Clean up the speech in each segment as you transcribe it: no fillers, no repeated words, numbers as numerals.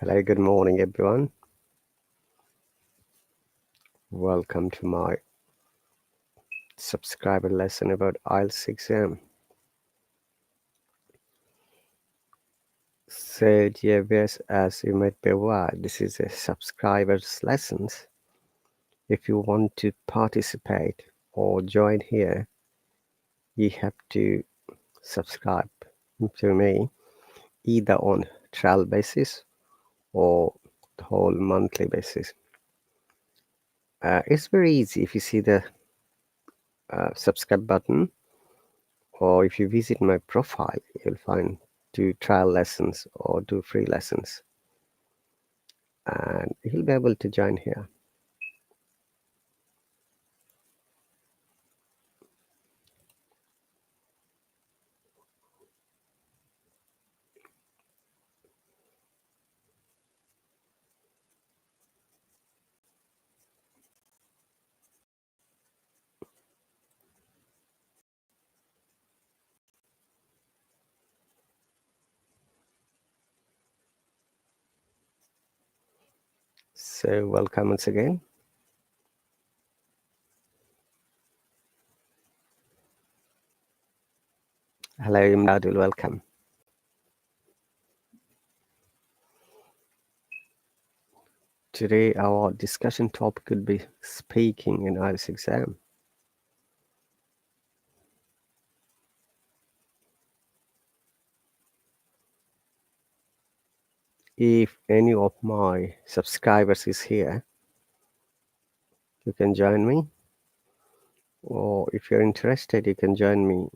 Hello, good morning, everyone. Welcome to my subscriber lesson about Ielts exam. So, dear viewers, as you might be aware, this is a subscribers lessons. If you want to participate or join here, you have to subscribe to me either on trial basis or the whole monthly basis. It's very easy. If you see the subscribe button, or if you visit my profile, you'll find 2 trial lessons or 2 free lessons, and you'll be able to join here. So welcome once again. Hello, Imdadul, welcome. Today our discussion topic could be speaking in Ielts exam. If any of my subscribers is here, you can join me, or if you're interested, you can join me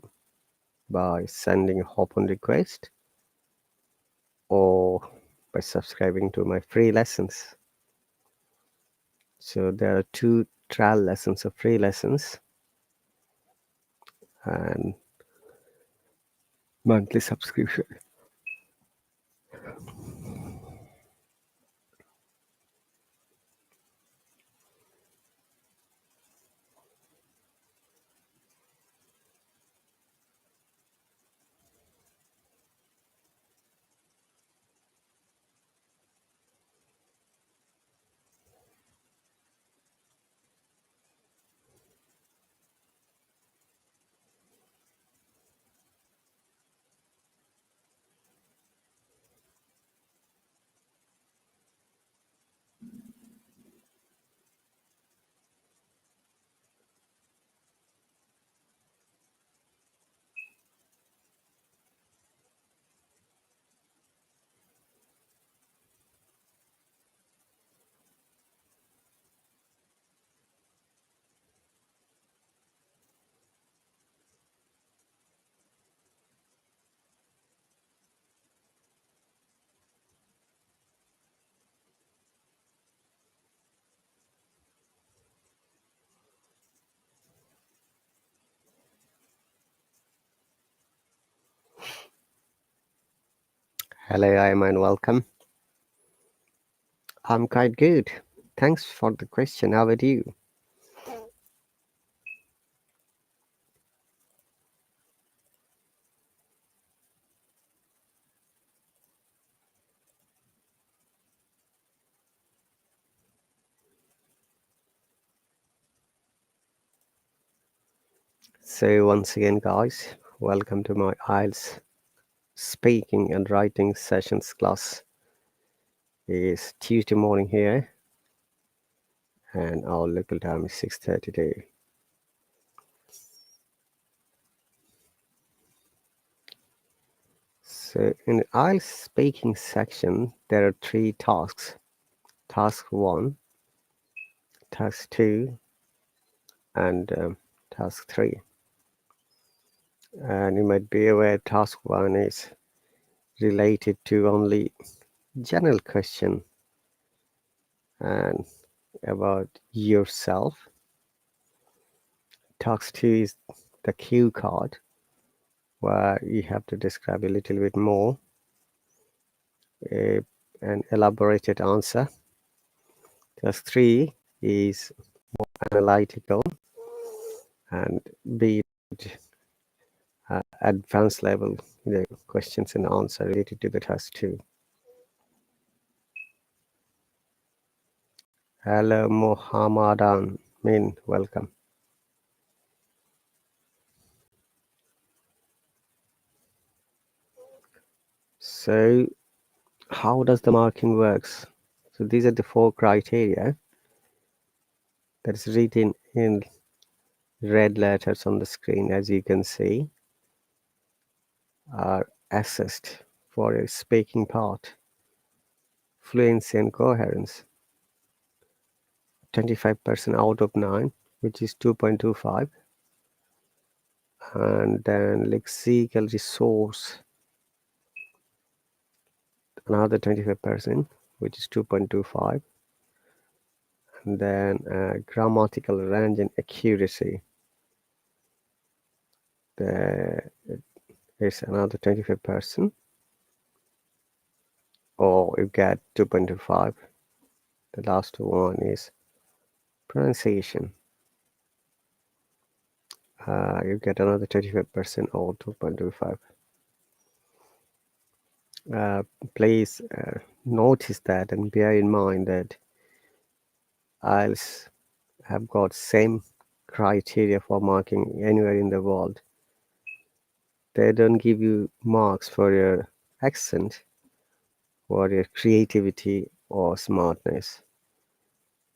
by sending a open request or by subscribing to my free lessons. So there are 2 trial lessons of free lessons and monthly subscription. Hello, Ayman, welcome. I'm quite good. Thanks for the question. How about you? So once again, guys, welcome to my Ielts speaking and writing sessions class. It's Tuesday morning here, and our local time is 6:32. So in the Ielts speaking section, there are 3 tasks. Task 1, task 2, and task 3. And you might be aware task 1 is related to only general question and about yourself. Task 2 is the cue card, where you have to describe a little bit more, an elaborated answer. Task 3 is more analytical and be advanced level questions and answer related to the task 2. Hello, Mohammedan. Min, welcome. So, how does the marking works? So these are the 4 criteria that is written in red letters on the screen, as you can see, are assessed for a speaking part, fluency and coherence. 25% out of 9, which is 2.25, and then lexical resource, another 25%, which is 2.25, and then grammatical range and accuracy, there is another 25%, or you get 2.25. The last one is pronunciation. You get another 25% or 2.25. Please notice that and bear in mind that IELTS have got same criteria for marking anywhere in the world. They don't give you marks for your accent or your creativity or smartness.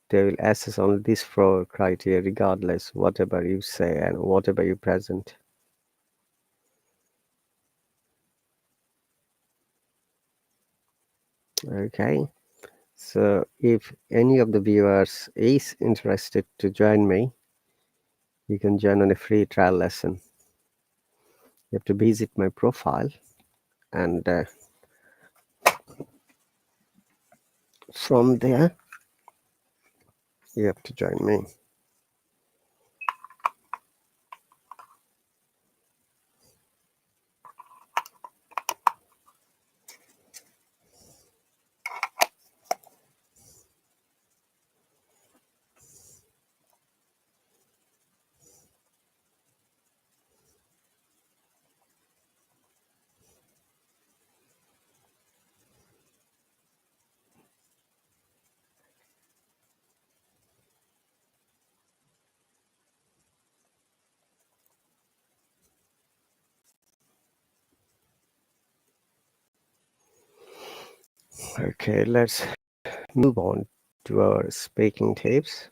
They will assess only these 4 criteria regardless whatever you say and whatever you present. Okay, so if any of the viewers is interested to join me, you can join on a free trial lesson. You have to visit my profile, and from there you have to join me. Okay, let's move on to our speaking tips.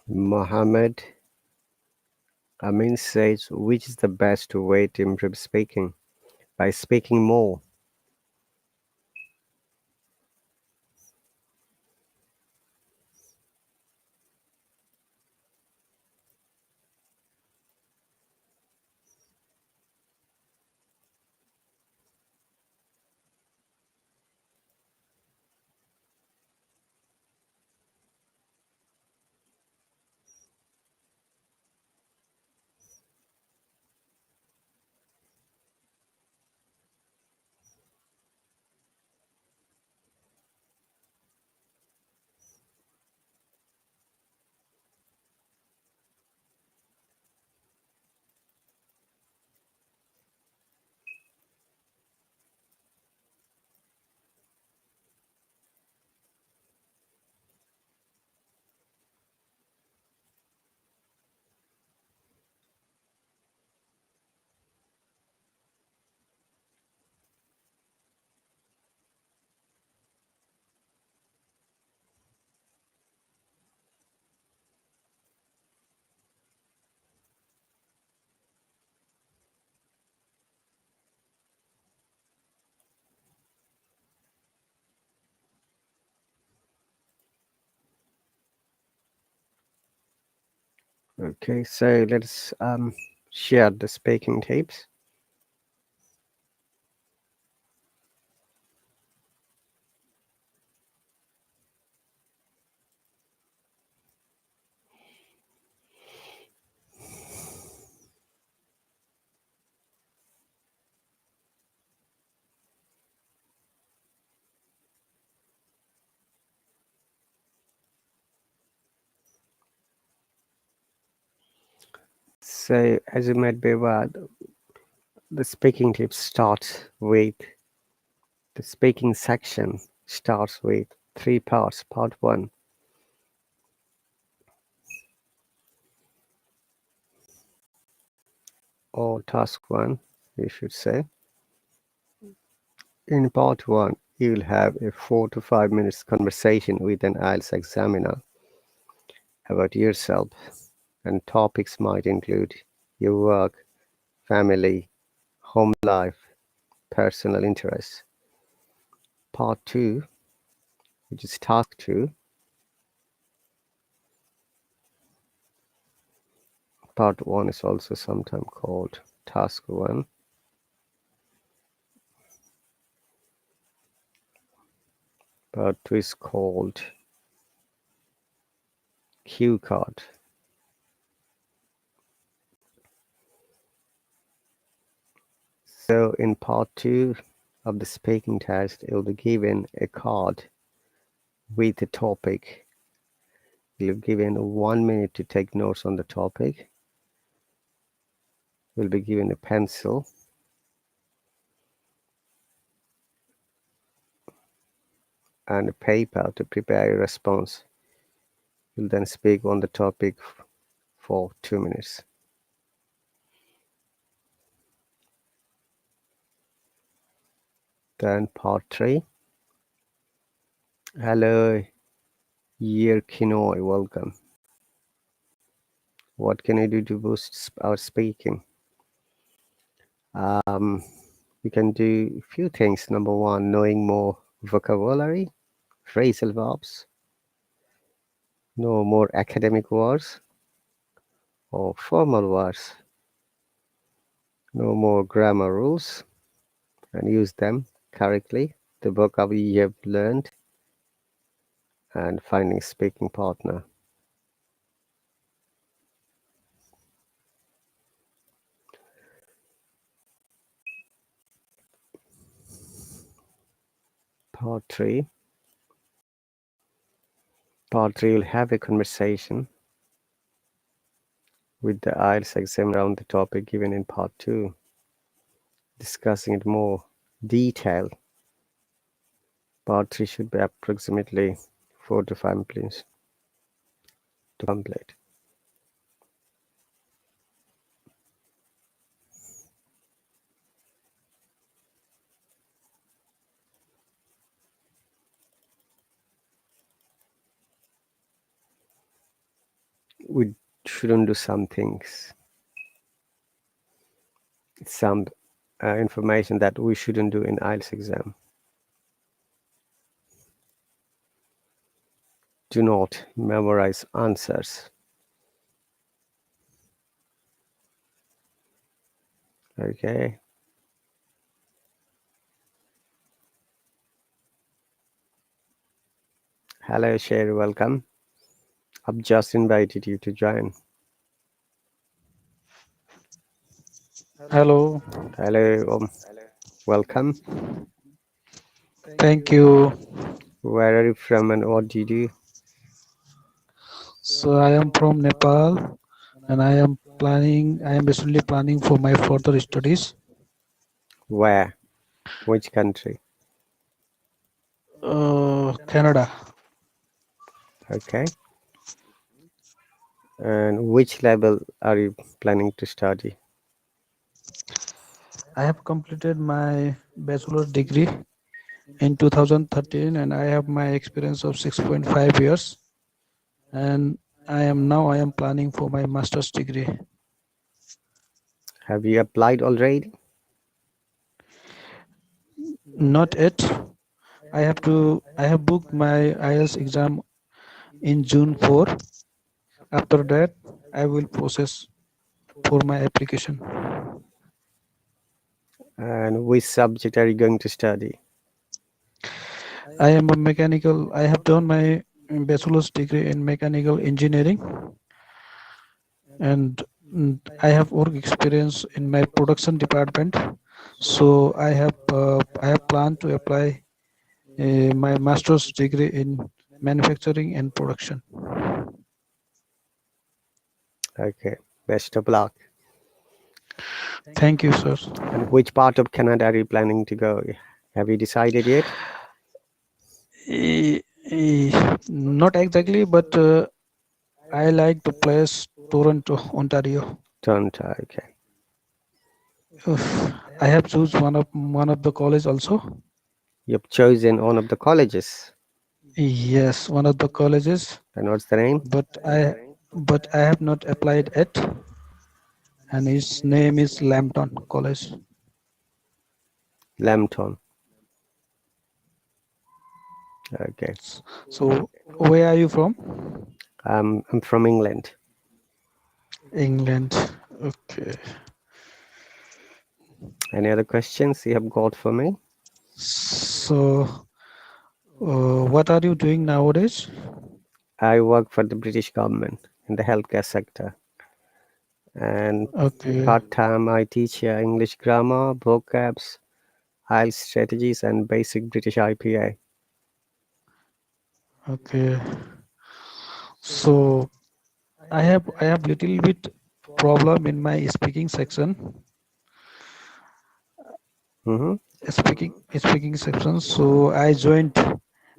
Mohammed Amin says, which is the best way to improve speaking? By speaking more. Okay, so let's share the speaking tips. So, as you might be aware, the speaking tips starts with the speaking section starts with three parts. Part one, or task one, you should say. In part one, you will have a 4 to 5 minutes conversation with an IELTS examiner about yourself, and topics might include your work, family, home life, personal interests. Part two, which is task two. Part one is also sometimes called task one. Part two is called cue card. So in part two of the speaking test, you'll be given a card with a topic. You'll be given 1 minute to take notes on the topic. You'll be given a pencil and a paper to prepare a response. You'll then speak on the topic for 2 minutes. Then part three. Hello, Year Kinoi, welcome. What can I do to boost our speaking? We can do a few things. Number one, knowing more vocabulary, phrasal verbs, know more academic words or formal words, know more grammar rules and use them correctly, the vocabulary you have learned, and finding speaking partner. Part three. Part three will have a conversation with the IELTS examiner on the topic given in part two, discussing it more detail. Part three should be approximately 4 to 5 minutes to complete. we shouldn't do some things, some information that we shouldn't do in IELTS exam. Do not memorize answers. Okay. Hello, Sherry. Welcome. I've just invited you to join. Hello, Hello. Welcome. thank you. Where are you from and what do you do? So I am from Nepal and I am recently planning for my further studies. Where? Which country? Canada. Okay. And which level are you planning to study? I have completed my bachelor's degree in 2013 and I have my experience of 6.5 years and I am planning for my master's degree. Have you applied already? Not yet. I have booked my IELTS exam in June 4. After that, I will process for my application. And which subject are you going to study? I have done my bachelor's degree in mechanical engineering and I have work experience in my production department. So I have planned to apply my master's degree in manufacturing and production. Okay. Best of luck. Thank you, sir. And which part of Canada are you planning to go? Have you decided yet? Eh, Not exactly, but I like the place Toronto, Ontario. Toronto. Okay. Oof. I have choose one of the college also. You've chosen one of the colleges. Yes, one of the colleges, And what's the name? but I have not applied it, and its name is Lambton College. Lambton. Okay. So, where are you from? I'm from England. England. Okay. Any other questions you have got for me? So, what are you doing nowadays? I work for the British government in the healthcare sector. And Okay. part time, I teach English grammar, vocabs, IELTS strategies, and basic British IPA. Okay. So, I have little bit problem in my speaking section. Mm-hmm. Speaking section. So I joined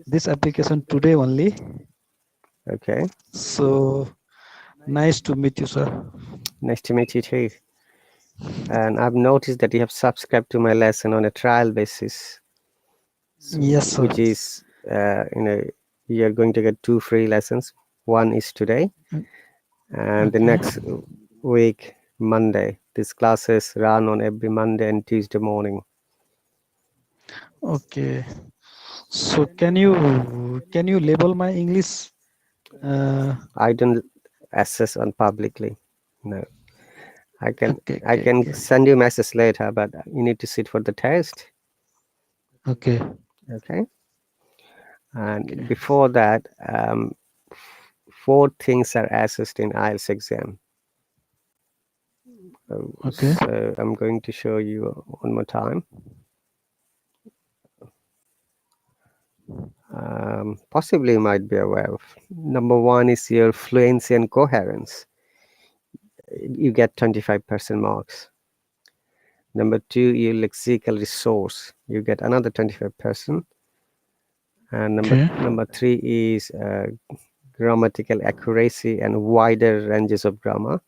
this application today only. Okay. So nice to meet you, sir. Nice to meet you too. And I've noticed that you have subscribed to my lesson on a trial basis. So, Yes, sir. which is, you're going to get two free lessons. One is today, and the Okay. next week, Monday. These classes run on every Monday and Tuesday morning. Okay. So can you label my English? Uh, I don't assess on publicly. No, I can okay, I okay, can okay, send you a message later, but you need to sit for the test. okay, Okay, okay, and before that, four things are assessed in IELTS exam. okay, So I'm going to show you one more time. Possibly you might be aware of. Number one is your fluency and coherence. You get 25% marks. Number two, your lexical resource. You get another 25%. And okay, number three is grammatical accuracy and wider ranges of grammar.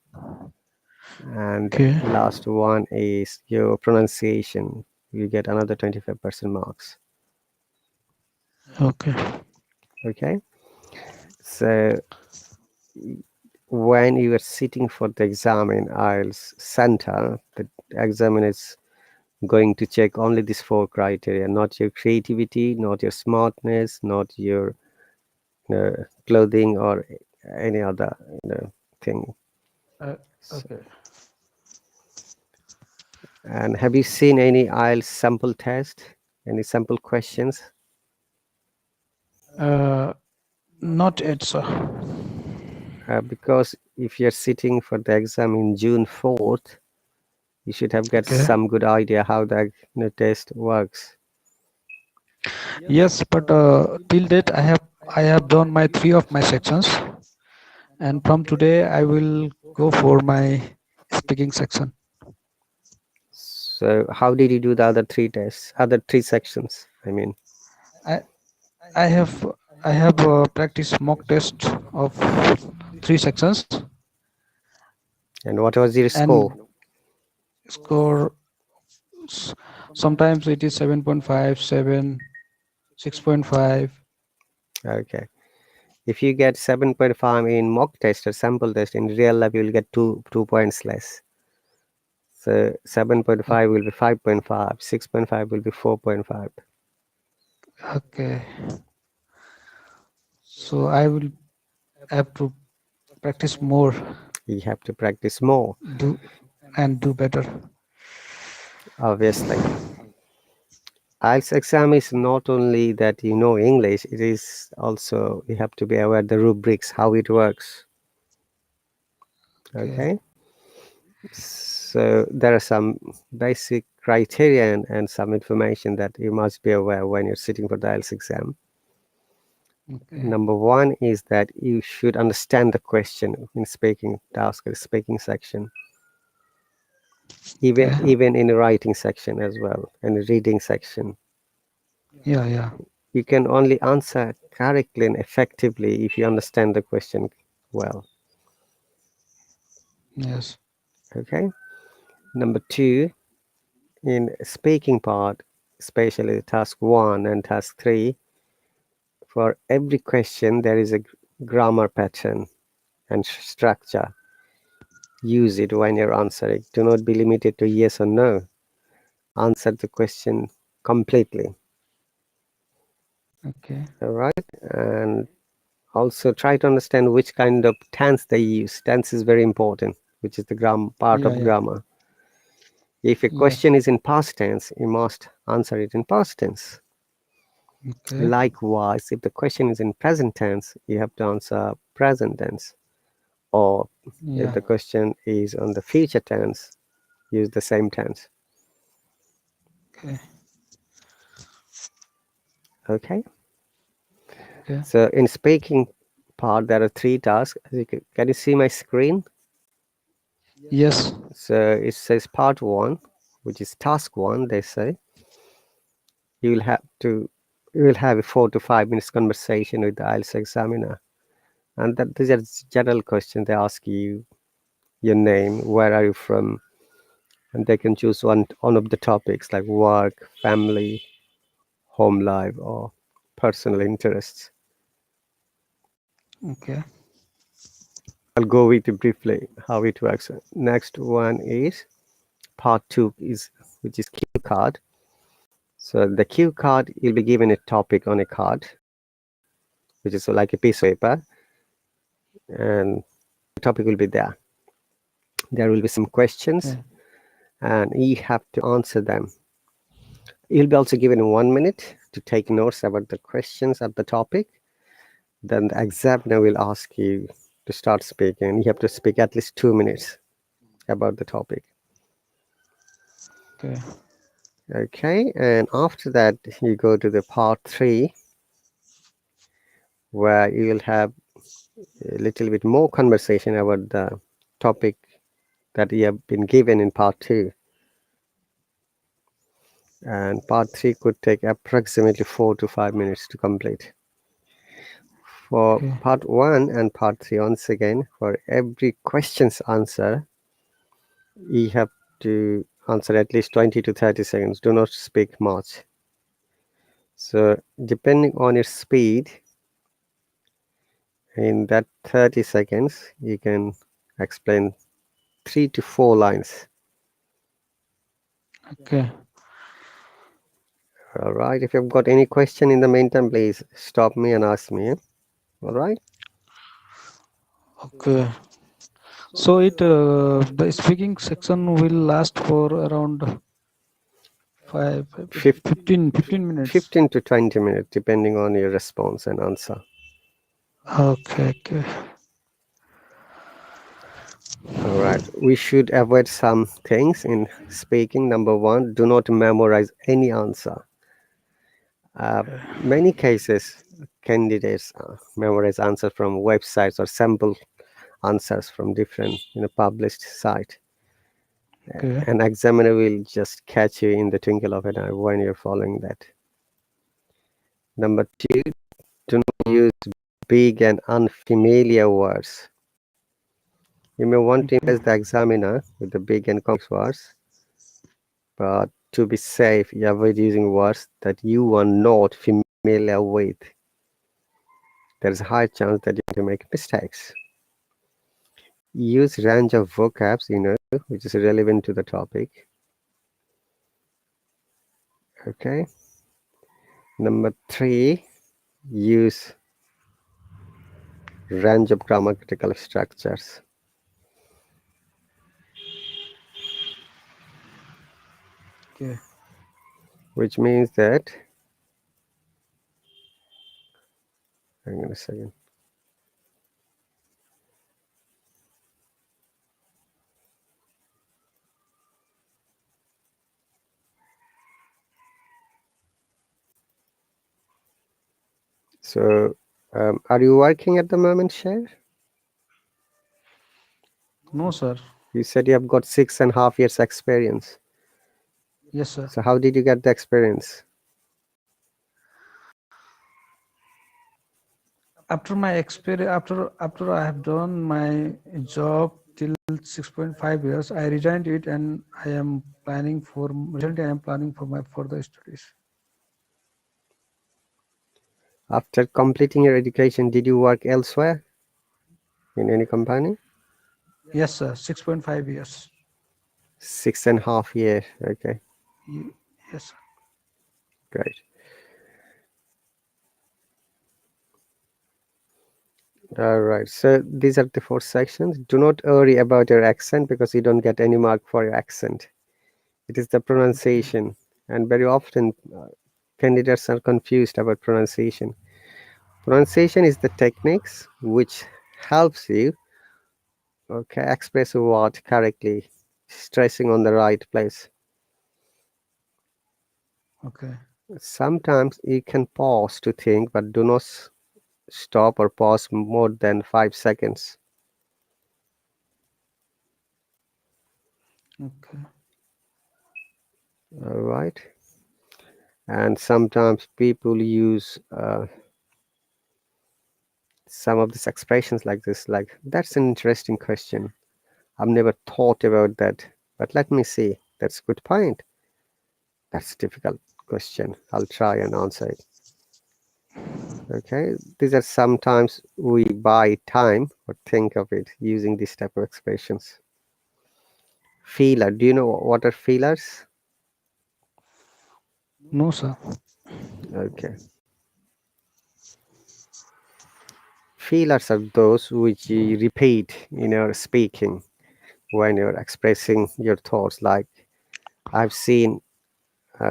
And okay, last one is your pronunciation. You get another 25% marks. okay, Okay. So when you are sitting for the exam in IELTS center, the examiner is going to check only these four criteria, not your creativity, not your smartness, not your clothing or any other thing. Uh, okay. And have you seen any IELTS sample test, any sample questions? Uh, Not yet, sir. Because if you're sitting for the exam in June 4th, you should have got Okay. some good idea how the test works. Yes, but till date I have done my three of my sections, and from today I will go for my speaking section. So how did you do the other three tests, other three sections? I mean, I I have I have practiced mock test of three sections and what was your and score? score s- sometimes it is 7.5, 7, 6.5. Okay. If you get 7.5 in mock test or sample test, in real life you will get 2 points less. So 7.5 will be 5.5, 6.5 will be 4.5. Okay, so I will have to practice more, You have to practice more, do and do better. obviously. IELTS exam is not only that you know English, it is also you have to be aware the rubrics, how it works. Okay. Okay. So there are some basic criteria and some information that you must be aware when you're sitting for the IELTS exam. Okay. Number one is that you should understand the question in speaking task or speaking section, even Okay. even in the writing section as well, and the reading section. Yeah. Yeah. You can only answer correctly and effectively if you understand the question well. Yes. Okay. Number two, in speaking part, especially task one and task three, for every question there is a grammar pattern and structure. Use it when you're answering. Do not be limited to yes or no. Answer the question completely. Okay. All right. And also try to understand which kind of tense they use. Tense is very important, which is the part Yeah. of Yeah. grammar. If a Yes. question is in past tense, you must answer it in past tense. Okay. Likewise, if the question is in present tense, you have to answer present tense. Or if Yeah. the question is on the future tense, use the same tense. Okay. Okay. Okay. So in speaking part, there are three tasks. Can you see my screen? Yes. So it says part one, which is task one. They say you will have to you will have a 4 to 5 minutes conversation with the IELTS examiner, and that these are general questions. They ask you your name, where are you from, and they can choose one of the topics like work, family, home life, or personal interests. Okay. I'll go with you briefly how it works. Next one is part two, is which is cue card. So the cue card, you'll be given a topic on a card, which is like a piece of paper, and the topic will be there. There will be some questions, Okay. and you have to answer them. You'll be also given 1 minute to take notes about the questions at the topic. Then the examiner will ask you to start speaking. You have to speak at least 2 minutes about the topic. Okay. Okay, and after that, you go to the part three, where you will have a little bit more conversation about the topic that you have been given in part two. And part three could take approximately 4 to 5 minutes to complete. For Okay. part one and part three, once again, for every question's answer, you have to answer at least 20 to 30 seconds. Do not speak much. So, depending on your speed In that 30 seconds, you can explain 3 to 4 lines. Okay. All right. If you've got any question in the meantime, please stop me and ask me. All right. Okay. So the speaking section will last for around 15, 15 minutes. 15 to 20 minutes, depending on your response and answer. Okay, okay. All right. We should avoid some things in speaking. Number one, do not memorize any answer. Many cases, candidates memorize answers from websites or sample answers from different published site. Okay. An examiner will just catch you in the twinkle of an eye when you're following that. Number two, do not use big and unfamiliar words. You may want to Okay. impress the examiner with the big and complex words, but to be safe, you avoid using words that you are not familiar with. There's a high chance that you're going to make mistakes. Use range of vocabs, which is relevant to the topic. Okay. Number three, use range of grammatical structures, Okay. which means that, hang on a second. So, are you working at the moment, Cher? No, sir. You said you have got 6.5 years experience. Yes, sir. So, how did you get the experience? After my experience, after I have done my job till 6.5 years, I resigned it, and I am planning for recently. I am planning for my further studies. After completing your education, did you work elsewhere in any company? Yes, sir. 6.5 years. 6.5 years. Okay, Yes, sir. great. All right. So these are the 4 sections. Do not worry about your accent because you don't get any mark for your accent. It is the pronunciation, and very often candidates are confused about pronunciation. Pronunciation is the techniques which helps you, okay, express a word correctly, stressing on the right place. Okay. Sometimes you can pause to think, but do not stop or pause more than 5 seconds. Okay. All right. And sometimes people use some of these expressions like this, like, that's an interesting question. I've never thought about that, but let me see. That's a good point. That's a difficult question. I'll try and answer it. Okay, these are sometimes we buy time or think of it using this type of expressions. Feeler. Do you know what are feelers? No, sir. Okay. Feelers are those which you repeat in your speaking when you're expressing your thoughts. Like I've seen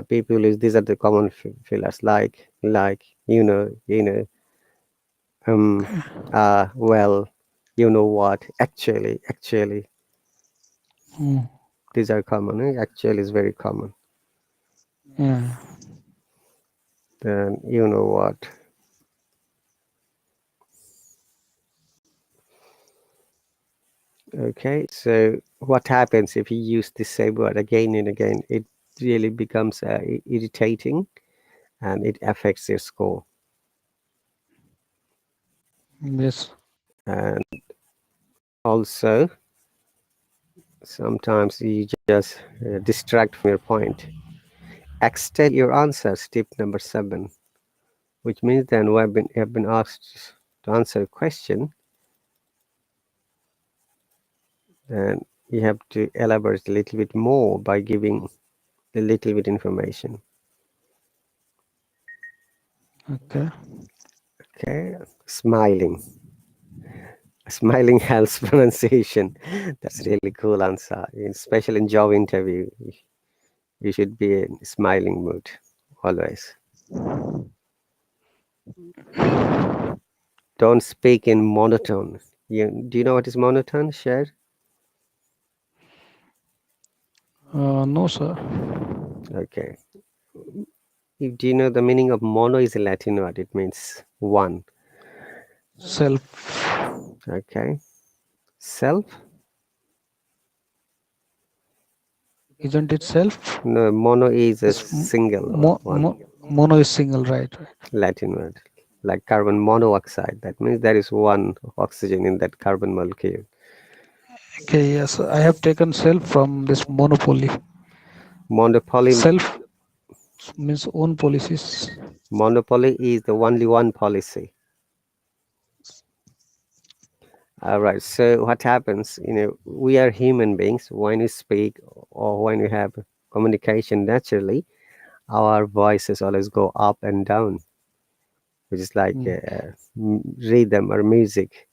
people use these are the common feelers like um Okay. well, you know what, actually, Mm. these are common. Actually is very common. Yeah. Then you know what. Okay, so what happens if you use the same word again and again? It really becomes irritating and it affects your score. Yes. And also, sometimes you just distract from your point. Extend your answers, tip number 7, which means then we have been asked to answer a question, then you have to elaborate a little bit more by giving a little bit information. Okay. Okay, smiling. Smiling helps pronunciation. That's really cool answer. Especially in job interview, you should be in smiling mood always. Don't speak in monotone. Do you know what is monotone, Share? No, sir. Okay. Do you know the meaning of mono is a Latin word? It means one. Self. Okay. Self? Isn't it self? No, mono is a It's single or one mono is single, right? Right. Latin word. Like carbon monoxide. That means there is one oxygen in that carbon molecule. Okay, yes, I have taken self from this monopoly. Monopoly Self means own policies. Monopoly is the only one policy. All right. So what happens? We are human beings. When we speak or when we have communication naturally, our voices always go up and down, which is like Mm. rhythm or music.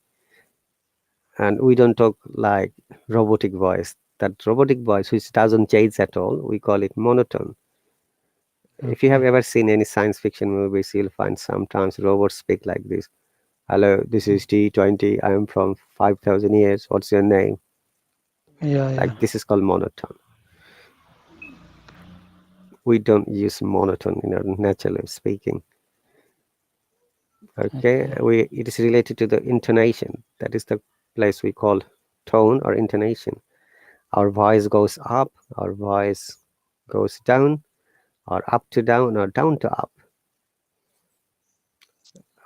And we don't talk like robotic voice. That robotic voice, which doesn't change at all, we call it monotone. If you have Okay. ever seen any science fiction movies, you'll find sometimes robots speak like this. Hello, this is T20. I am from 5,000 years. What's your name? Yeah, Like yeah. this is called monotone. We don't use monotone in our natural speaking. Okay, Okay. it is related to the intonation. That is the place we call tone or intonation. Our voice goes up, our voice goes down, or up to down, or down to up.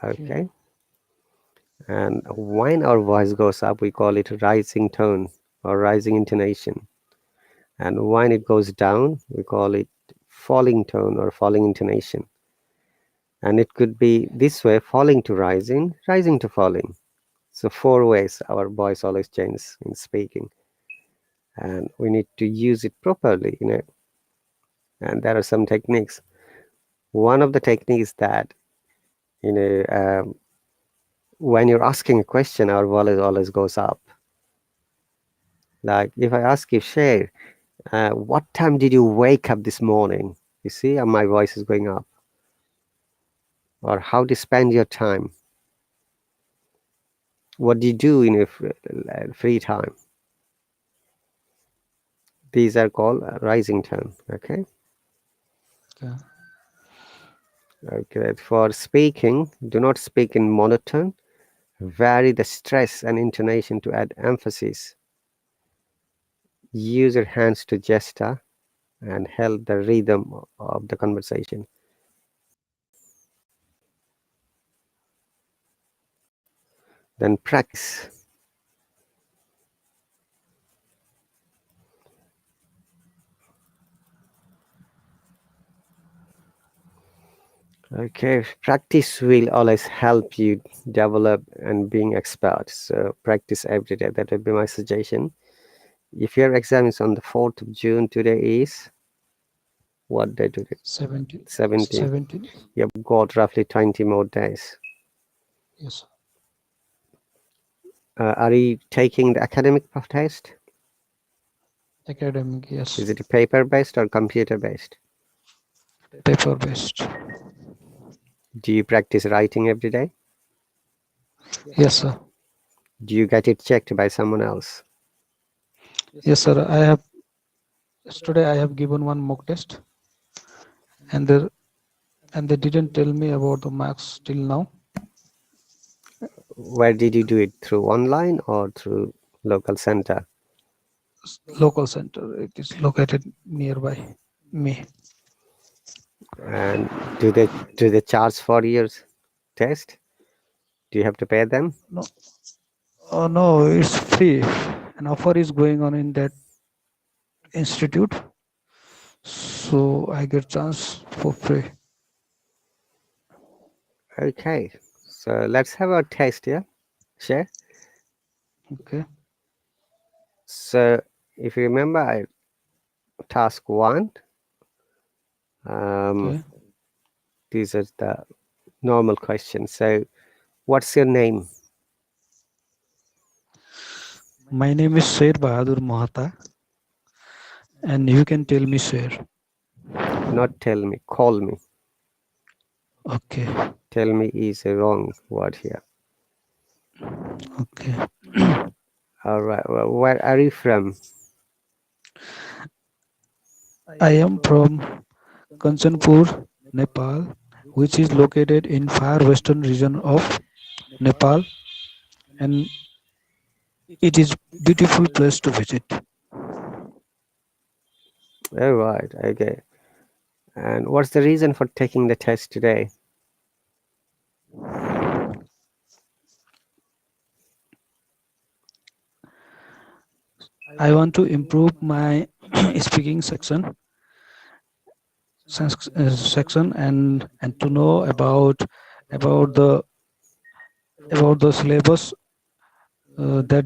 Okay. Okay, and when our voice goes up, we call it rising tone or rising intonation. And when it goes down, we call it falling tone or falling intonation. And it could be this way: falling to rising, rising to falling. So, four ways our voice always changes in speaking, and we need to use it properly. And there are some techniques. One of the techniques that, you know, when you're asking a question, our voice always goes up. Like if I ask you, Shay, what time did you wake up this morning? You see, my voice is going up. Or how do you spend your time? What do you do in your free time? These are called rising tone. Okay. Okay. Okay. For speaking, do not speak in monotone. Vary the stress and intonation to add emphasis. Use your hands to gesture and help the rhythm of the conversation. Then practice. Okay, practice will always help you develop and being expert. So practice every day. That would be my suggestion. If your exam is on the 4th of June, today is what day today? 17. 17th. 17. You've got roughly 20 more days. Yes. Are you taking the academic test? Academic. Yes. Is it paper based or computer based? Paper based. Do you practice writing every day? Yes, sir. Do you get it checked by someone else? Yes, sir. Yesterday I have given one mock test, and they didn't tell me about the marks till now. Where did you do it? Through online or through local center? Local center. It is located nearby me. And do they charge for your test? Do you have to pay them? No, oh no, it's free. An offer is going on in that institute, so I get chance for free. Okay. So let's have a taste, yeah? Share. Okay. So if you remember, task one, um, Okay. these are the normal questions. So what's your name? My name is Sher Bahadur Mohata, and you can tell me Sher. Not tell me, call me. Okay. Tell me is a wrong word here. Okay. All right. Well, where are you from? I am from Kanchanpur, Nepal, which is located in far western region of Nepal, and it is beautiful place to visit. All right. Okay. And what's the reason for taking the test today? I want to improve my speaking section and to know about the about the syllabus that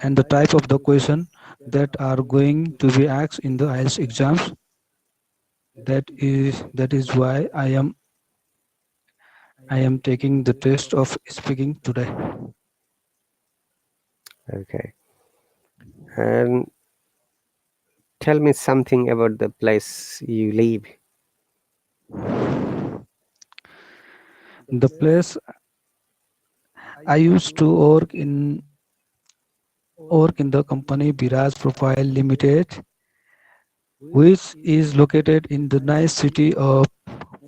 and the type of the question that are going to be asked in the IELTS exams. That is why I am taking the test of speaking today. Okay. And tell me something about the place you live. The place I used to work in the company Biraj Profile Limited, which is located in the nice city of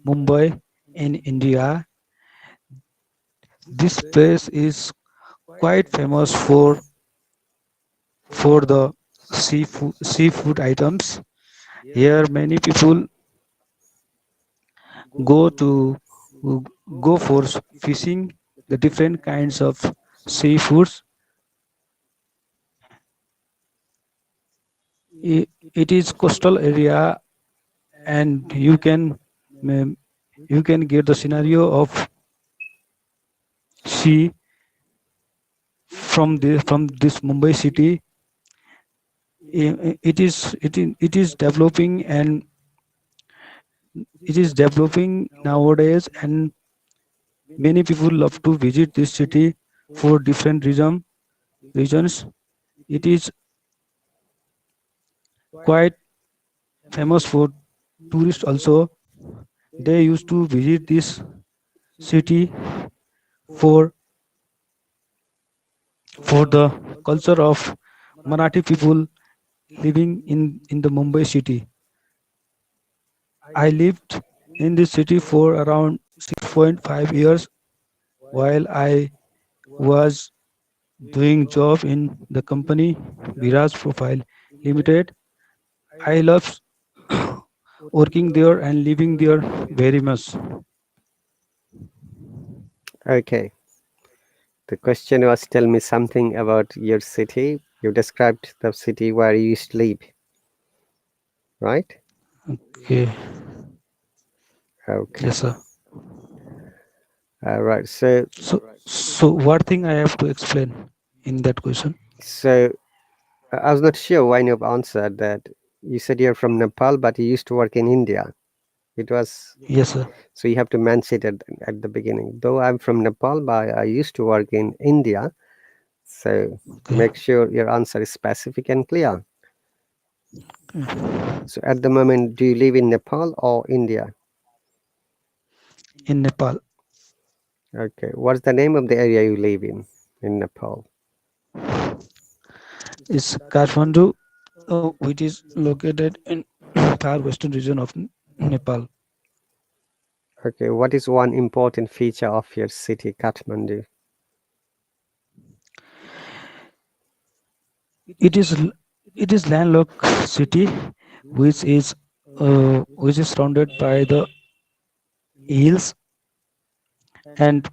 Mumbai in India. This place is quite famous for the seafood items. Here many people go to go for fishing the different kinds of seafoods. It is coastal area, and um, you can get the scenario of sea from this Mumbai city. It is developing, and it is developing nowadays, and many people love to visit this city for different reasons. It is quite famous for tourists also. They used to visit this city for the culture of Marathi people living in the Mumbai city. I lived in this city for around 6.5 years while I was doing job in the company Viraj Profile Limited. I love working there and living there very much. Okay. The question was tell me something about your city. You described the city where you used to live, right? Okay. Okay. Yes, sir. All right. So what thing I have to explain in that question? So I was not sure when you answered that. You said you're from Nepal, but you used to work in India. It was Yes, sir. so you have to mention it at the beginning. Though I'm from Nepal, but I used to work in India. So Okay. make sure your answer is specific and clear. Okay. So at the moment, do you live in Nepal or India? In Nepal, Okay. What's the name of the area you live in Nepal? is Kathmandu, which is located in far western region of Nepal. Okay. What is one important feature of your city, Kathmandu? It is it is landlocked city, which is surrounded by the hills, and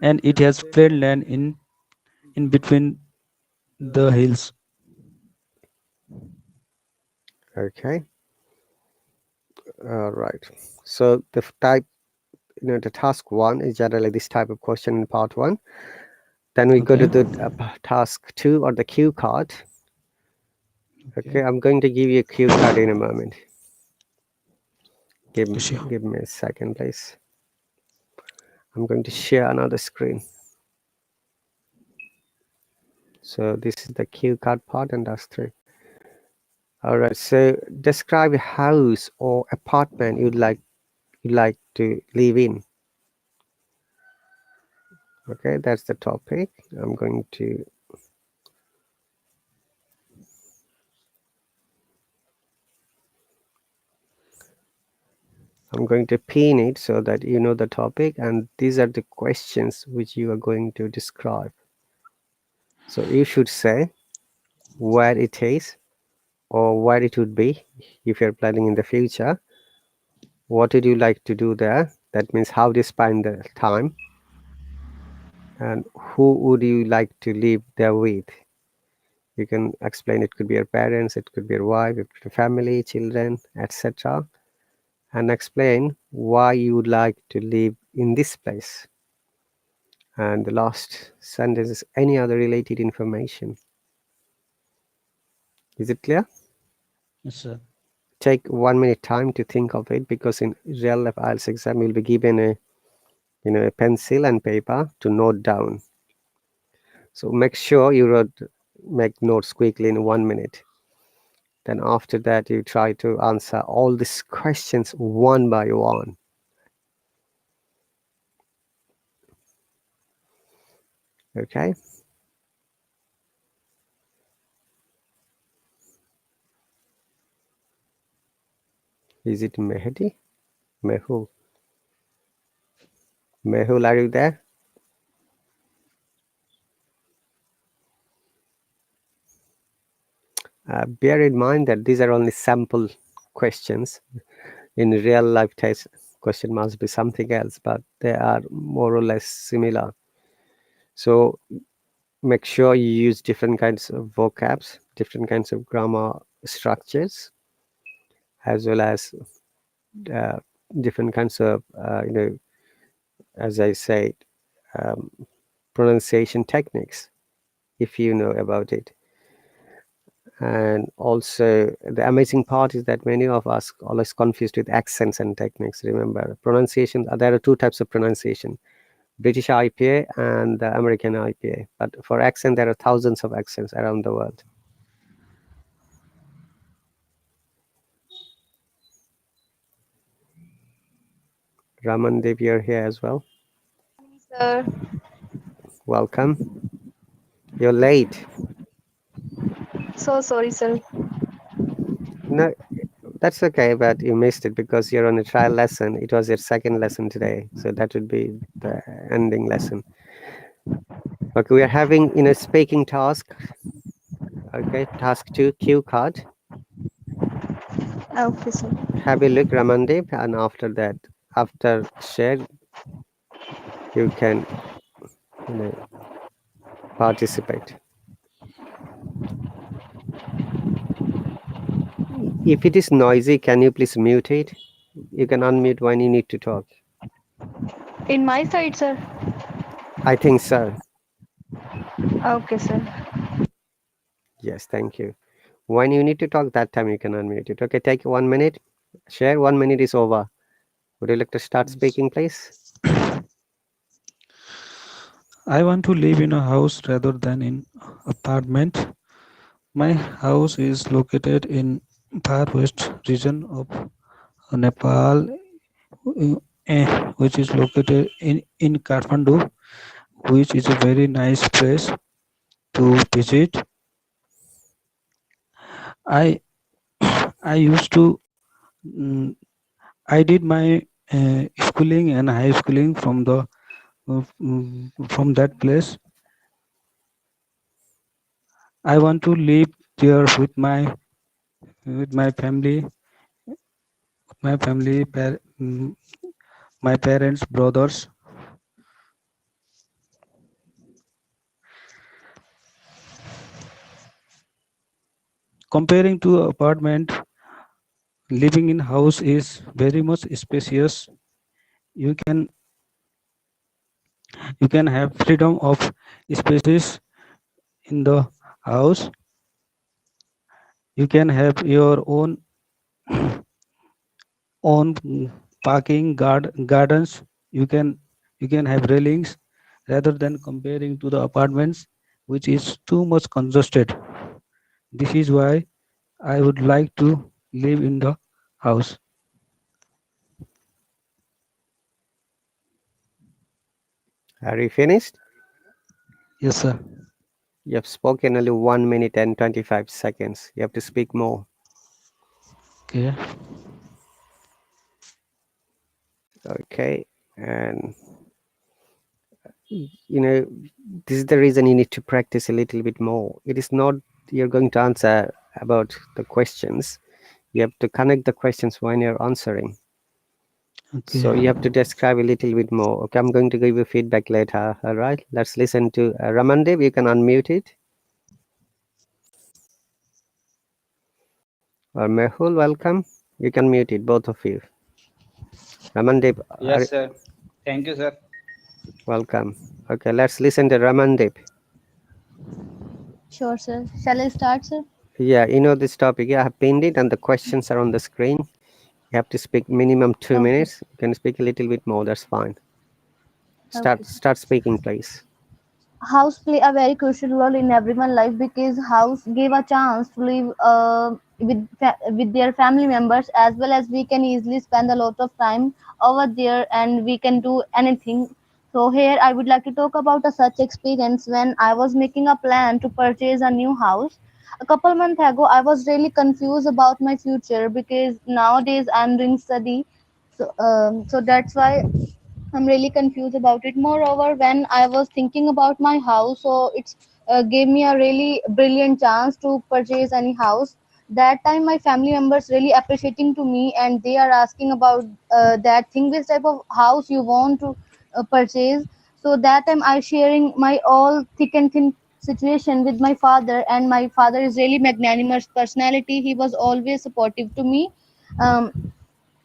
it has plain land in between the hills. Okay. All right. So the type the task 1 is generally this type of question in part 1. Then we go to Okay. the task 2 or the cue card. Okay, Okay. I'm going to give you a cue card in a moment. Give, Okay, sure. give me a second, please. I'm going to share another screen. So this is the cue card part and that's 3. All right, so describe a house or apartment you'd like to live in. Okay, that's the topic. I'm going to pin it so that you know the topic, and these are the questions which you are going to describe. So you should say where it is or where it would be if you're planning in the future. What would you like to do there? That means how do you spend the time, and who would you like to live there with? You can explain it could be your parents, it could be your wife, it could be family, children, etc. And explain why you would like to live in this place. And the last sentence is any other related information. Is it clear? Yes, sir. Take 1 minute time to think of it, because in real life IELTS exam you'll be given a pencil and paper to note down. So make sure you make notes quickly in 1 minute. Then after that you try to answer all these questions one by one. Okay? Is it Mehdi? Mehul? Mehul, are you there? Bear in mind that these are only sample questions. In real life test, question must be something else, but they are more or less similar. So make sure you use different kinds of vocabs, different kinds of grammar structures, as well as uh, different kinds of, as I said, um, pronunciation techniques, if you know about it. And also the amazing part is that many of us always confused with accents and techniques. Remember, pronunciation, there are two types of pronunciation: British IPA and the American IPA. But for accent, there are thousands of accents around the world. Raman Dev, you're here as well. Sir. Welcome. You're late. So sorry, sir. No, that's okay, but you missed it because you're on a trial lesson. It was your second lesson today, so that would be the ending lesson. Okay, we are having in a speaking task. Okay, task 2, cue card. Okay, sir. Have a look, Ramandeep, and after that, after share, you can, participate. If it is noisy, can you please mute it? You can unmute when you need to talk. In my side, sir. I think so. Okay, sir. Yes, thank you. When you need to talk, that time you can unmute it. Okay, take 1 minute. Share, 1 minute is over. Would you like to start Yes. speaking, please? I want to live in a house rather than in apartment. My house is located in far west region of Nepal, which is located in Kathmandu, which is a very nice place to visit. I I used to mm, I did my schooling and high schooling from that place. I want to live there with my family, my parents, brothers. Comparing to apartment, living in house is very much spacious. you can have freedom of spaces in the house. You can have your own parking gardens. You can have railings rather than comparing to the apartments, which is too much congested. This is why I would like to live in the house. Are you finished? Yes, sir. You have spoken only 1 minute and 25 seconds. You have to speak more. Okay. Okay. And, you know, this is the reason you need to practice a little bit more. It is not you're going to answer about the questions. You have to connect the questions when you're answering. Okay. So you have to describe a little bit more. Okay, I'm going to give you feedback later. All right, let's listen to Ramandev. You can unmute it. Or Mehul, welcome. You can mute it, both of you. Ramandev, Yes, sir. Thank you, sir. welcome. Okay, let's listen to Ramandev. Sure, sir. Shall I start, sir? Yeah, you know this topic. Yeah, I have pinned it and the questions are on the screen. You have to speak minimum 2 Okay. minutes. You can speak a little bit more, that's fine. Okay. Start speaking, please. House play a very crucial role in everyone's life because house gave a chance to live with their family members, as well as we can easily spend a lot of time over there and we can do anything. So here I would like to talk about a such experience when I was making a plan to purchase a new house. A couple months ago I was really confused about my future because nowadays I'm doing study. So that's why I'm really confused about it. Moreover, when I was thinking about my house, so it's gave me a really brilliant chance to purchase any house. That time, my family members really appreciating to me, and they are asking about that thing, which type of house you want to purchase. So that time, I sharing my all thick and thin situation with my father, and my father is really magnanimous personality. He was always supportive to me. Um,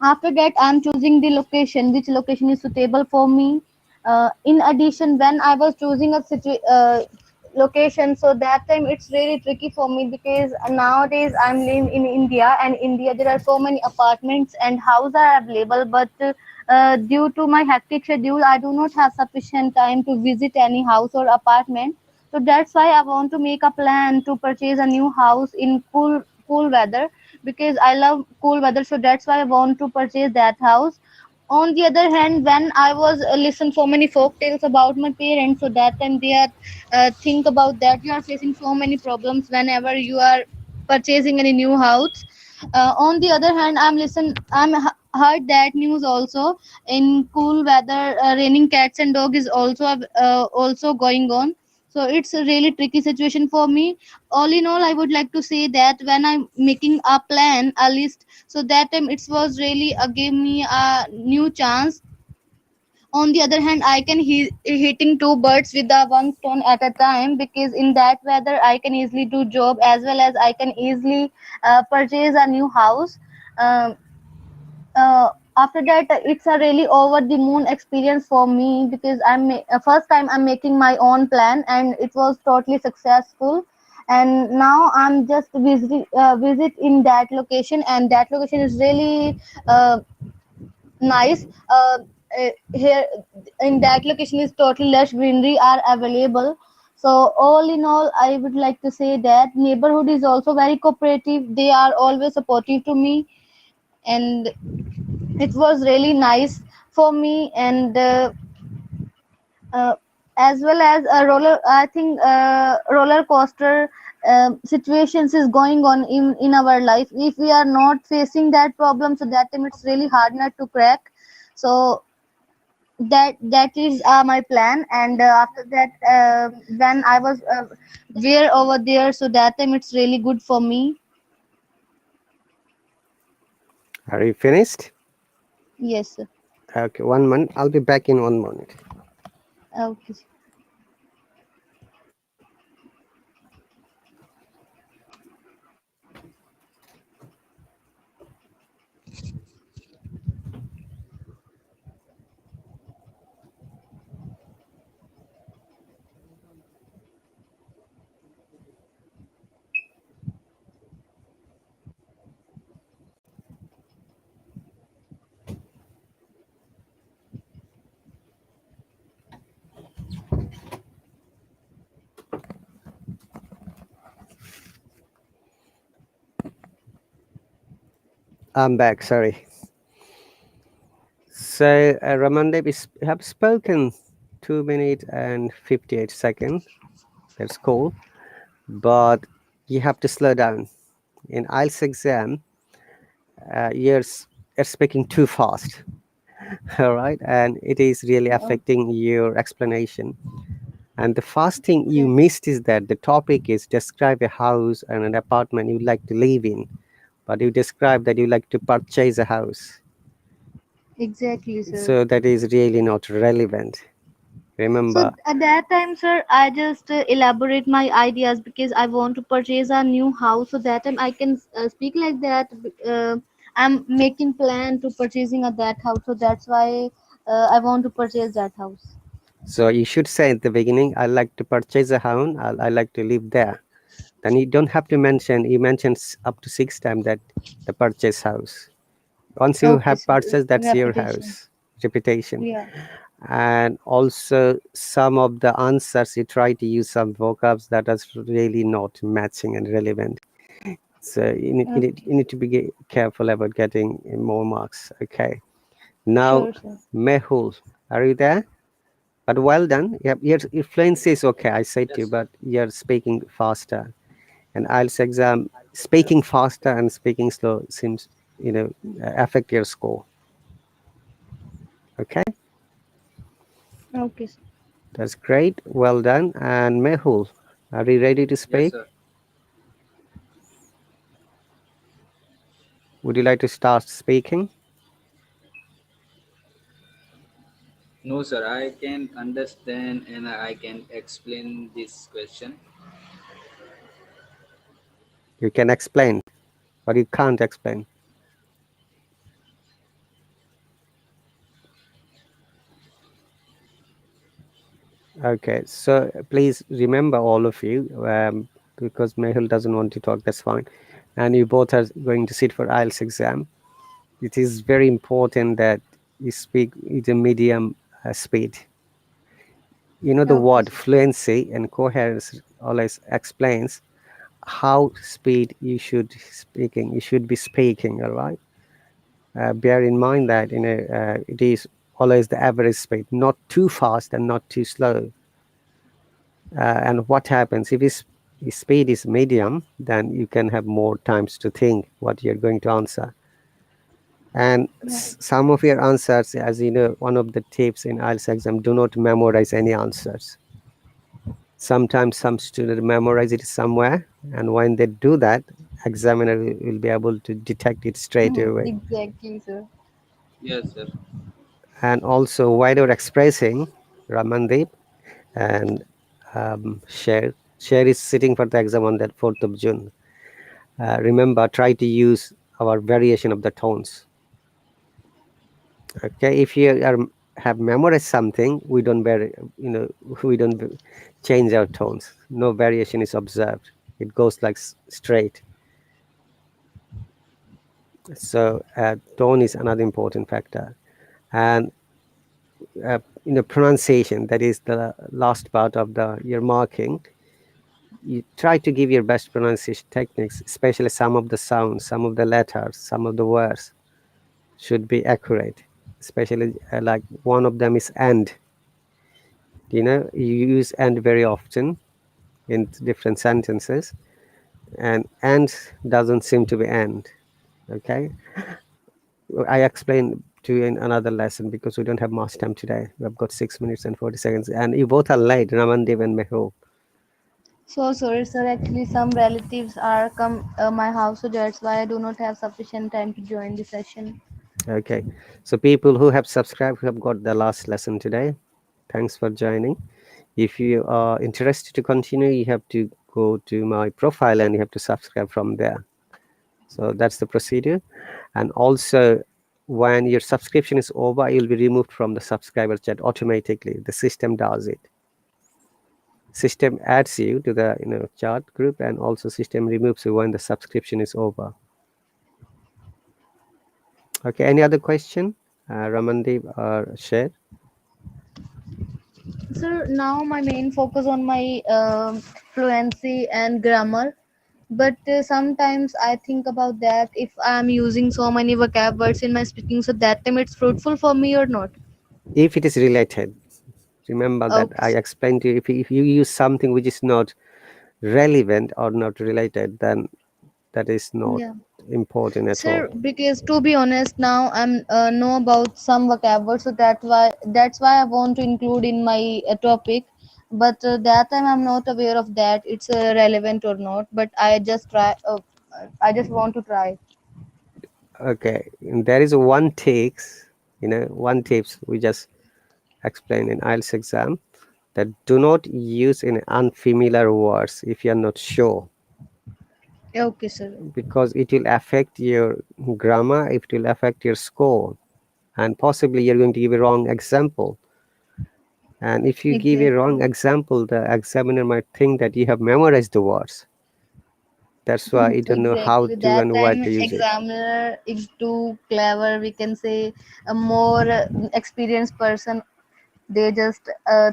After that I'm choosing the location, which location is suitable for me. In addition, when I was choosing a location, so that time it's really tricky for me because nowadays I'm living in India, and India there are so many apartments and houses are available, but due to my hectic schedule I do not have sufficient time to visit any house or apartment. So that's why I want to make a plan to purchase a new house in cool weather, because I love cool weather. So that's why I want to purchase that house. On the other hand, when I was listen so many folk tales about my parents, so that time they are think about that you are facing so many problems whenever you are purchasing any new house. On the other hand, heard that news also. In cool weather, raining cats and dog is also going on. So it's a really tricky situation for me. All in all, I would like to say that when I'm making a plan, a list, so that time it was really gave me a new chance. On the other hand, I can hitting two birds with the one stone at a time, because in that weather I can easily do job, as well as I can easily purchase a new house. um, After that, it's a really over the moon experience for me, because first time I'm making my own plan and it was totally successful. And now I'm just visit in that location, and that location is really nice. Here in that location is totally lush greenery are available. So all in all, I would like to say that neighborhood is also very cooperative. They are always supportive to me, and it was really nice for me. And uh, as well as a roller, I think roller coaster situations is going on in our life. If we are not facing that problem, so that time it's really hard not to crack. So that is my plan. And after that, when I was where over there, so that time it's really good for me. Are you finished? Yes, sir. Okay, 1 minute. I'll be back in 1 minute. Okay. I'm back. Sorry. So, Ramandeep, you have spoken 2 minutes and 58 seconds. That's cool. But you have to slow down. In IELTS exam, you're speaking too fast. All right. And it is really Oh, affecting your explanation. And the first thing you yes, missed is that the topic is describe a house and an apartment you'd like to live in. But you describe that you like to purchase a house. exactly, sir. So that is really not relevant. So Remember, at that time, sir, I just elaborate my ideas because I want to purchase a new house. So that time I can speak like that. I'm making plan to purchasing at that house. So that's why I want to purchase that house. so you should say at the beginning, I like to purchase a house, I like to live there. Then you don't have to mention, you mentioned up to 6 times that the purchase house. Once you Okay, have sir. purchased, that's your Reputation. house, reputation. Yeah. And also some of the answers, you try to use some vocabs that is really not matching and relevant. So Okay. you need to be careful about getting more marks. Okay. Now, Sure, sir. Mehul, are you there? But well done. Yep, your fluency is okay, I said to you, but you're speaking faster. And IELTS exam, speaking faster and speaking slow seems, affect your score. Okay, Okay, sir. that's great. Well done. And Mehul, are you ready to Yes, speak? sir. Would you like to start speaking? No, sir. I can understand and I can explain this question. You can explain, but you can't explain. Okay, so please remember, all of you, because Mehul doesn't want to talk, that's fine. And you both are going to sit for IELTS exam. It is very important that you speak with a medium speed. The Okay, word sir. fluency and coherence always explains how speed you should be speaking, all right? Bear in mind that it is always the average speed, not too fast and not too slow. And what happens if his speed is medium, then you can have more times to think what you're going to answer. And Right. some of your answers, as you know, one of the tips in IELTS exam, do not memorize any answers. Sometimes some students memorize it somewhere, and when they do that, examiner will be able to detect it straight away. Exactly, sir. Yes, sir. And also, while you're expressing, Ramandeep and Sher is sitting for the exam on that 4th of June. Remember, try to use our variation of the tones. Okay, if you have memorized something, we don't we don't change our tones. No variation is observed. It goes like straight. So tone is another important factor. And pronunciation, that is the last part of the your marking. You try to give your best pronunciation techniques, especially some of the sounds, some of the letters, some of the words should be accurate, especially like one of them is and. You use and very often in different sentences, and doesn't seem to be and. Okay, I explained to you in another lesson because we don't have much time today. We've got 6 minutes and 40 seconds, and you both are late, Ramandev and Mehul. So sorry, sir. Actually, some relatives are come my house, so that's why I do not have sufficient time to join the session. Okay, so people who have subscribed, who have got the last lesson today, thanks for joining. If you are interested to continue, you have to go to my profile and you have to subscribe from there. So that's the procedure. And also, when your subscription is over, you'll be removed from the subscriber chat automatically. The system does it. System adds you to the chat group, and also system removes you when the subscription is over. Okay, any other question, Ramandeep or Sher? Sir, now my main focus on my fluency and grammar. But sometimes I think about that if I'm using so many vocab words in my speaking, so that time it's fruitful for me or not. If it is related, remember that Okay, I explained to you, if you use something which is not relevant or not related, then that is not yeah. important at all. Sir, because to be honest, now I'm know about some vocab, so that's why I want to include in my topic. But that time I'm not aware of that it's relevant or not. But I just try. I just want to try. Okay, and there is one takes, one tips we just explained in IELTS exam, that do not use in unfamiliar words if you are not sure, Okay, sir. because it will affect your grammar, it will affect your score, and possibly you're going to give a wrong example. And if you give a wrong Exactly. example, the examiner might think that you have memorized the words. That's why you don't know how Exactly. to That and where time to use it. examiner is too clever. We can say a more experienced person. They just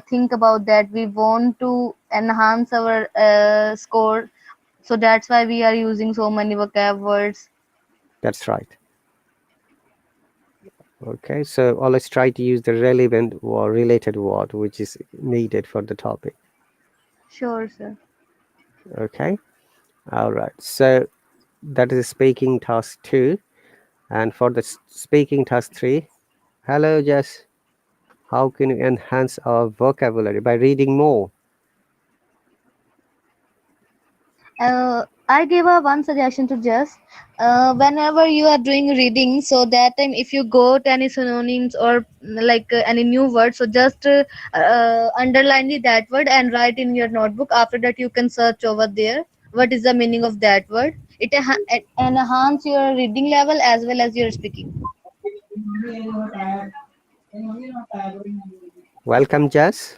think about that. We want to enhance our score, so that's why we are using so many vocab words. That's right. Okay, so always try to use the relevant or related word which is needed for the topic. Sure, sir. Okay, all right. So that is speaking task 2. And for the speaking task 3, hello, Jess. How can you enhance our vocabulary? By reading more. I gave a one suggestion to just whenever you are doing reading, so that time if you got any synonyms or like any new word, so just underline that word and write in your notebook. After that, you can search over there what is the meaning of that word. It enhance your reading level as well as your speaking. Welcome, Jess.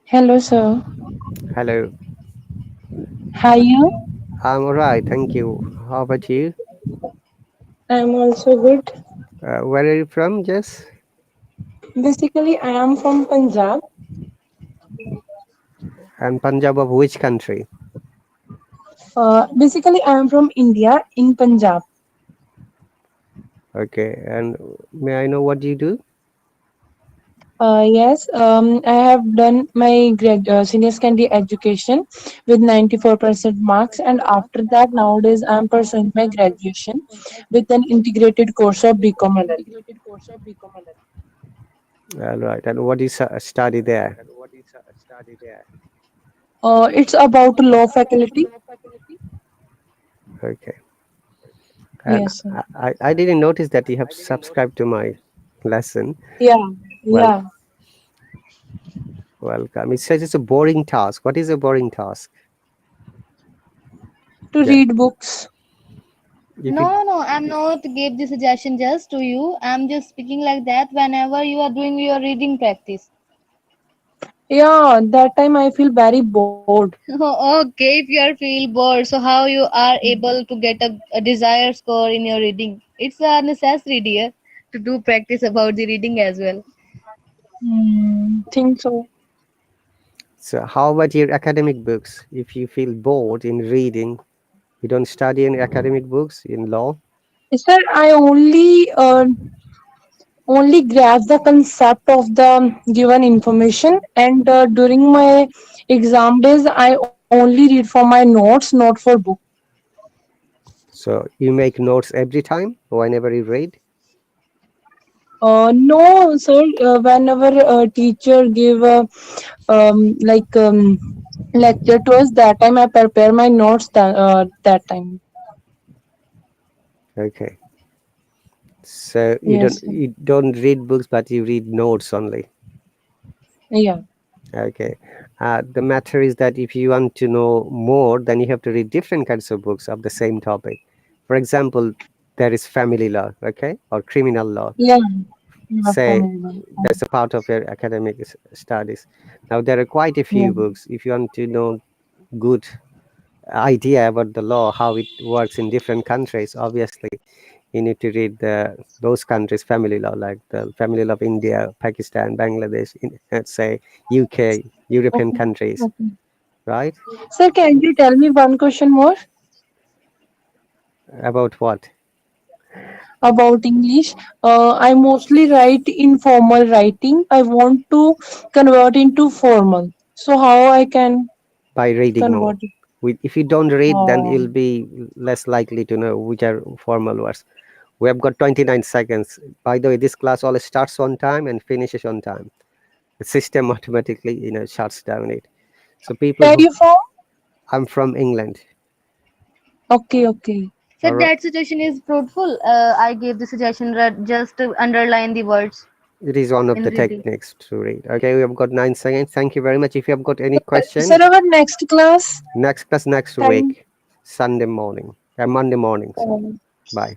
Hello, sir. Hello. How are you? I'm all right, thank you. How about you? I'm also good. Where are you from, Jess? Basically, I am from Punjab. And Punjab of which country? Basically, I am from India in Punjab. Okay, and may I know what you do? Yes, I have done my senior secondary education with 94% marks, and after that, nowadays I am pursuing my graduation with an integrated course of BCom LL. All right, and what is study there? It's about law faculty. Okay, and Yes, sir. I didn't notice that you have subscribed to my lesson. Yeah, Well, yeah. welcome. It says it's a boring task. What is a boring task? To Yeah, read books. if No, you no, no. I'm not gave the suggestion just to you. I'm just speaking like that whenever you are doing your reading practice. Yeah, that time I feel very bored. Okay, if you are feel bored, so how you are able to get a desired score in your reading? It's a necessary, dear, to do practice about the reading as well. Think so. so, how about your academic books? If you feel bored in reading, you don't study any academic books in law. Sir, I only grasp the concept of the given information, and during my exam days, I only read for my notes, not for book. So you make notes every time whenever you read. No, sir. Whenever a teacher give a lecture to us, that time I prepare my notes. That time. Okay. So you Yes, don't sir. you don't read books, but you read notes only. Yeah. Okay. The matter is that if you want to know more, then you have to read different kinds of books of the same topic. For example, there is family law, okay, or criminal law. Yeah. Yeah. Say Family. that's a part of your academic studies. Now there are quite a Yeah. few books. If you want to know good idea about the law, how it works in different countries, obviously you need to read those countries' family law, like the family law of India, Pakistan, Bangladesh, let's say UK, European Okay. countries. Okay. right? Sir, can you tell me one question more About what? about English? I mostly write in formal writing. I want to convert into formal. So how I can By reading more. convert it? If you don't read, then Oh, you'll be less likely to know which are formal words. We have got 29 seconds. By the way, this class all starts on time and finishes on time. The system automatically, shuts down it. So people where are who you from? I'm from England. Okay, okay. So All right. that suggestion is fruitful. I gave the suggestion that just to underline the words It is one of in the reading. techniques to read. Okay, we have got 9 seconds. Thank you very much. If you have got any Sir, question, our next class next class next time. week, Sunday morning, Monday mornings. Oh, Bye.